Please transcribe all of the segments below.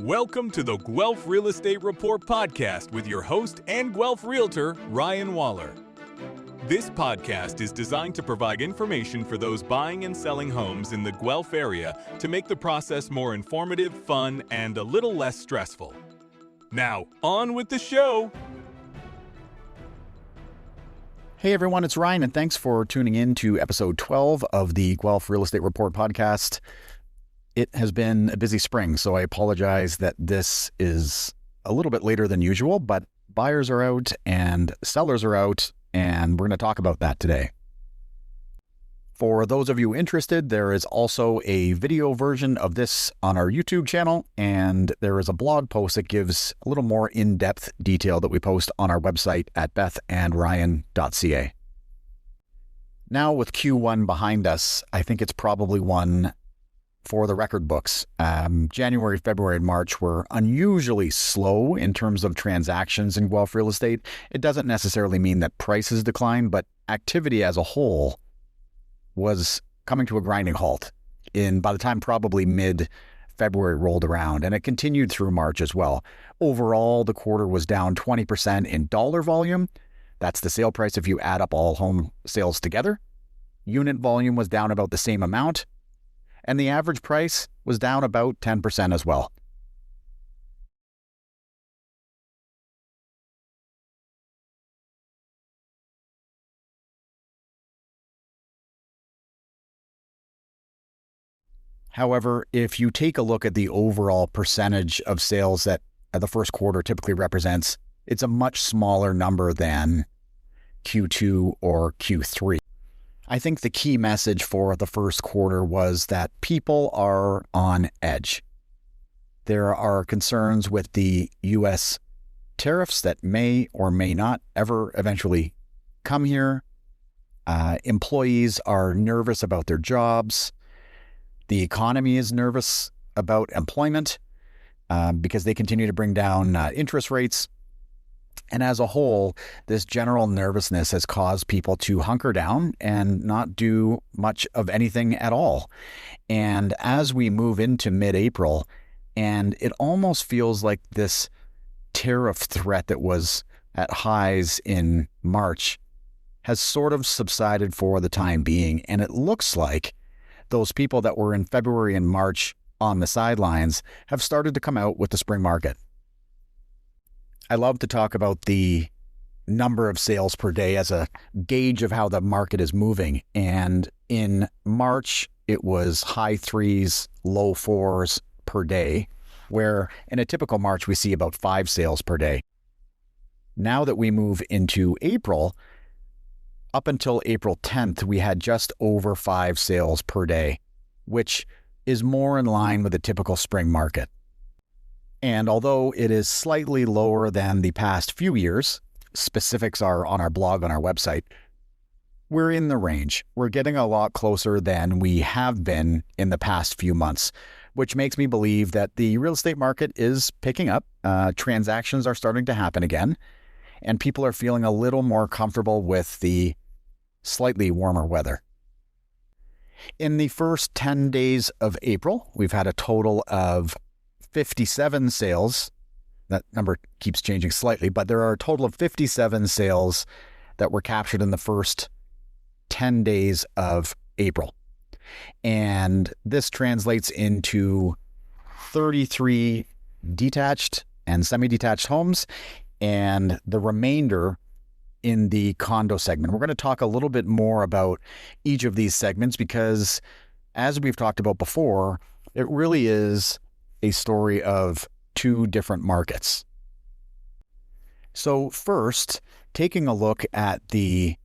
Welcome to the Guelph Real Estate Report podcast with your host and Guelph Realtor, Ryan Waller. This podcast is designed to provide information for those buying and selling homes in the Guelph area to make the process more informative, fun, and a little less stressful. Now, on with the show. Hey everyone, it's Ryan, and thanks for tuning in to episode 12 of the Guelph Real Estate Report podcast. It has been a busy spring, so I apologize that this is a little bit later than usual, but buyers are out and sellers are out, and we're going to talk about that today. For those of you interested, there is also a video version of this on our YouTube channel, and there is a blog post that gives a little more in-depth detail that we post on our website at bethandryan.ca. Now with Q1 behind us, I think it's probably one for the record books. January, February, and March were unusually slow in terms of transactions in Guelph real estate. It doesn't necessarily mean that prices declined, but activity as a whole was coming to a grinding halt by the time probably mid-February rolled around, and it continued through March as well. Overall, the quarter was down 20% in dollar volume. That's the sale price if you add up all home sales together. Unit volume was down about the same amount, and the average price was down about 10% as well. However, if you take a look at the overall percentage of sales that the first quarter typically represents, it's a much smaller number than Q2 or Q3. I think the key message for the first quarter was that people are on edge. There are concerns with the U.S. tariffs that may or may not ever eventually come here. Employees are nervous about their jobs. The economy is nervous about employment because they continue to bring down interest rates. And as a whole, this general nervousness has caused people to hunker down and not do much of anything at all. And as we move into mid-April, and it almost feels like this tariff threat that was at highs in March has sort of subsided for the time being. And it looks like those people that were in February and March on the sidelines have started to come out with the spring market. I love to talk about the number of sales per day as a gauge of how the market is moving. And in March, it was high threes, low fours per day, where in a typical March, we see about 5 sales per day. Now that we move into April, up until April 10th, we had just over 5 sales per day, which is more in line with a typical spring market. And although it is slightly lower than the past few years, specifics are on our blog on our website, we're in the range. We're getting a lot closer than we have been in the past few months, which makes me believe that the real estate market is picking up. Transactions are starting to happen again, and people are feeling a little more comfortable with the slightly warmer weather. In the first 10 days of April, we've had a total of 57 sales. That number keeps changing slightly, but there are a total of 57 sales that were captured in the first 10 days of April. And this translates into 33 detached and semi-detached homes, and the remainder in the condo segment. We're going to talk a little bit more about each of these segments because, as we've talked about before, it really is a story of 2 different markets. So first, taking a look at the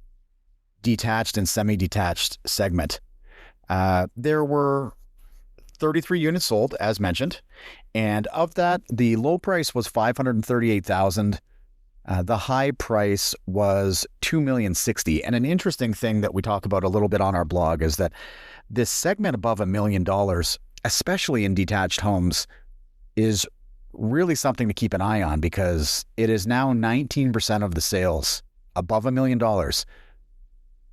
detached and semi-detached segment, there were 33 units sold, as mentioned, and of that, the low price was $538,000. The high price was $2,060,000. And an interesting thing that we talk about a little bit on our blog is that this segment above $1 million, especially in detached homes, is really something to keep an eye on because it is now 19% of the sales above $1 million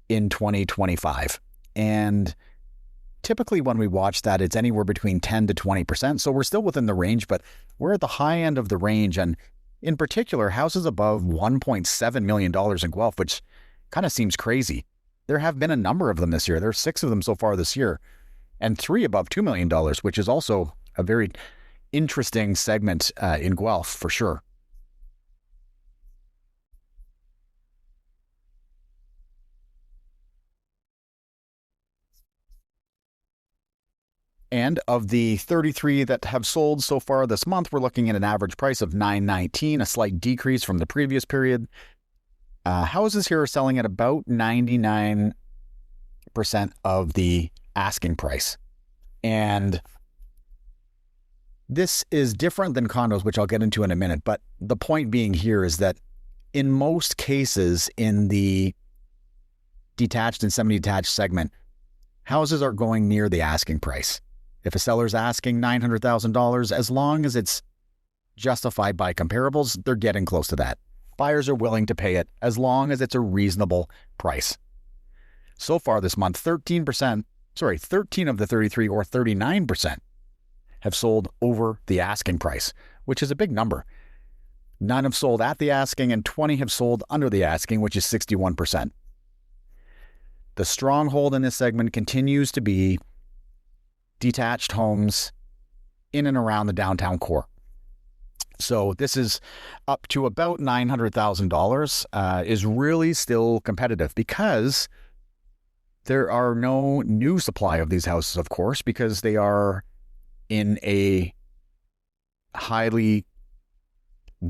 in 2025. And typically when we watch that, it's anywhere between 10 to 20%. So we're still within the range, but we're at the high end of the range. And in particular, houses above $1.7 million in Guelph, which kind of seems crazy. There have been a number of them this year. There are 6 of them so far this year, and 3 above $2 million, which is also a very interesting segment in Guelph for sure. And of the 33 that have sold so far this month, we're looking at an average price of $919, a slight decrease from the previous period. Houses here are selling at about 99% of the asking price. And this is different than condos, which I'll get into in a minute. But the point being here is that in most cases in the detached and semi-detached segment, houses are going near the asking price. If a seller's asking $900,000, as long as it's justified by comparables, they're getting close to that. Buyers are willing to pay it as long as it's a reasonable price. So far this month, 13 of the 33, or 39%, have sold over the asking price, which is a big number. 9 have sold at the asking and 20 have sold under the asking, which is 61%. The stronghold in this segment continues to be detached homes in and around the downtown core. So this is up to about $900,000, is really still competitive because there are no new supply of these houses, of course, because they are in a highly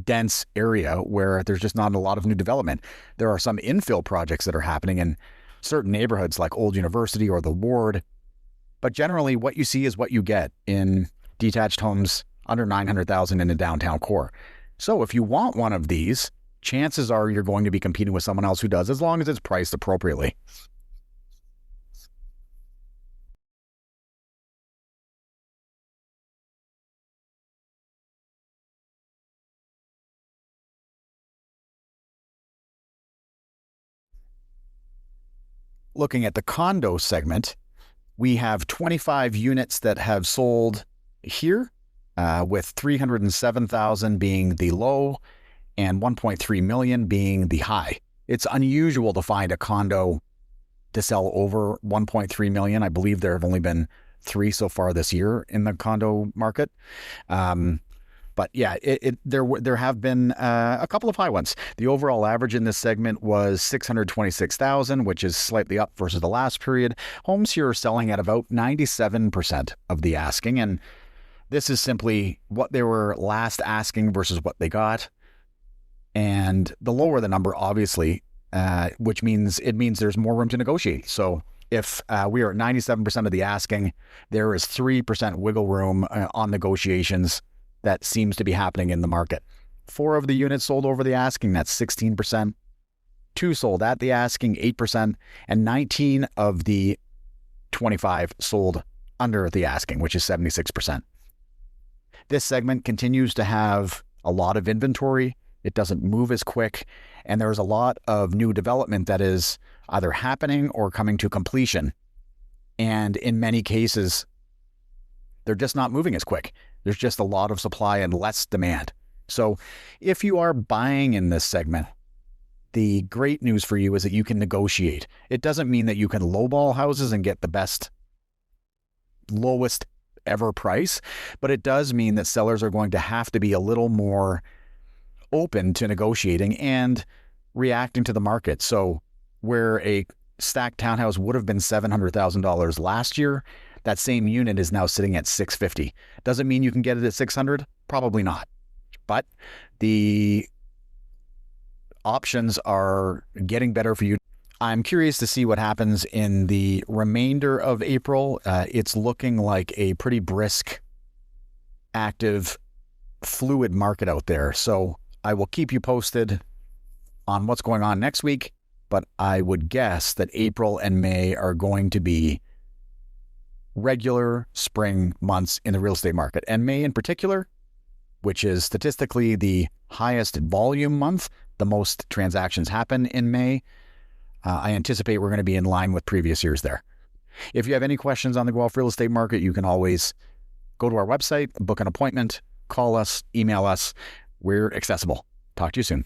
dense area where there's just not a lot of new development. There are some infill projects that are happening in certain neighborhoods like Old University or the Ward. But generally, what you see is what you get in detached homes under $900,000 in the downtown core. So if you want one of these, chances are you're going to be competing with someone else who does, as long as it's priced appropriately. Looking at the condo segment, we have 25 units that have sold here, with 307,000 being the low and 1.3 million being the high. It's unusual to find a condo to sell over 1.3 million. I believe there have only been 3 so far this year in the condo market. But yeah, there have been a couple of high ones. The overall average in this segment was 626,000, which is slightly up versus the last period. Homes here are selling at about 97% of the asking, and this is simply what they were last asking versus what they got. And the lower the number, obviously, which means there's more room to negotiate. So if we are at 97% of the asking, there is 3% wiggle room on negotiations. That seems to be happening in the market. 4 of the units sold over the asking, that's 16%. 2 sold at the asking, 8%. And 19 of the 25 sold under the asking, which is 76%. This segment continues to have a lot of inventory. It doesn't move as quick. And there's a lot of new development that is either happening or coming to completion. And in many cases, they're just not moving as quick. There's just a lot of supply and less demand. So if you are buying in this segment, the great news for you is that you can negotiate. It doesn't mean that you can lowball houses and get the best, lowest ever price, but it does mean that sellers are going to have to be a little more open to negotiating and reacting to the market. So where a stacked townhouse would have been $700,000 last year, that same unit is now sitting at $650,000. Doesn't mean you can get it at $600,000? Probably not. But the options are getting better for you. I'm curious to see what happens in the remainder of April. It's looking like a pretty brisk, active, fluid market out there. So I will keep you posted on what's going on next week, but I would guess that April and May are going to be regular spring months in the real estate market. And May in particular, which is statistically the highest volume month, the most transactions happen in May. I anticipate we're going to be in line with previous years there. If you have any questions on the Guelph real estate market, you can always go to our website, book an appointment, call us, email us. We're accessible. Talk to you soon.